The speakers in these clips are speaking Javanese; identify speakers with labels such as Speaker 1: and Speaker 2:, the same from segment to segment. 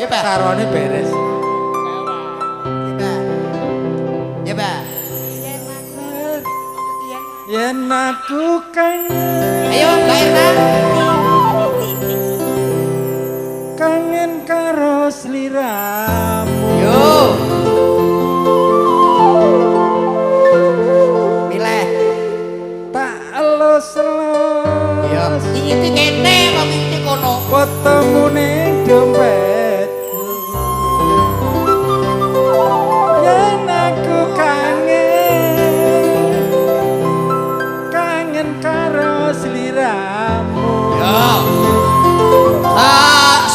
Speaker 1: Pak.
Speaker 2: Karone beres.
Speaker 1: Ya, Pak.
Speaker 2: Yen aku kangen.
Speaker 1: Ayo, Mbak Irna.
Speaker 2: Kangen karo sliramu.
Speaker 1: Yo. Milih.
Speaker 2: Tak elus-elus.
Speaker 1: Yo, iki kene kok iki kono.
Speaker 2: Ketemu ning dompetku. Yen aku kangen karo sliramu.
Speaker 1: Yo.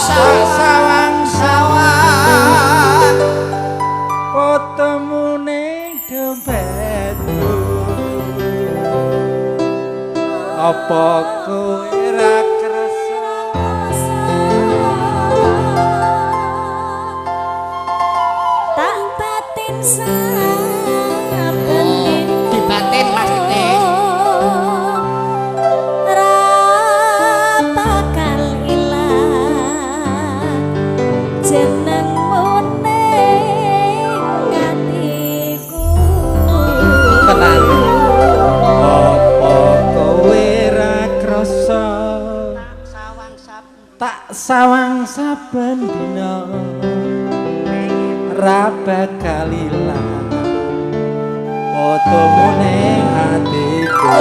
Speaker 1: Sawang-sawang
Speaker 2: ketemu ning dompetku. Apa kowe ra krasa
Speaker 3: tak batin saben
Speaker 1: dibatin maksudnya.
Speaker 3: ra bakal ilang jenengmu ning atiku.
Speaker 2: tenang. Apa kowe ra krasa tak sawang saben dina ra bakal ilang fotomu ning atiku.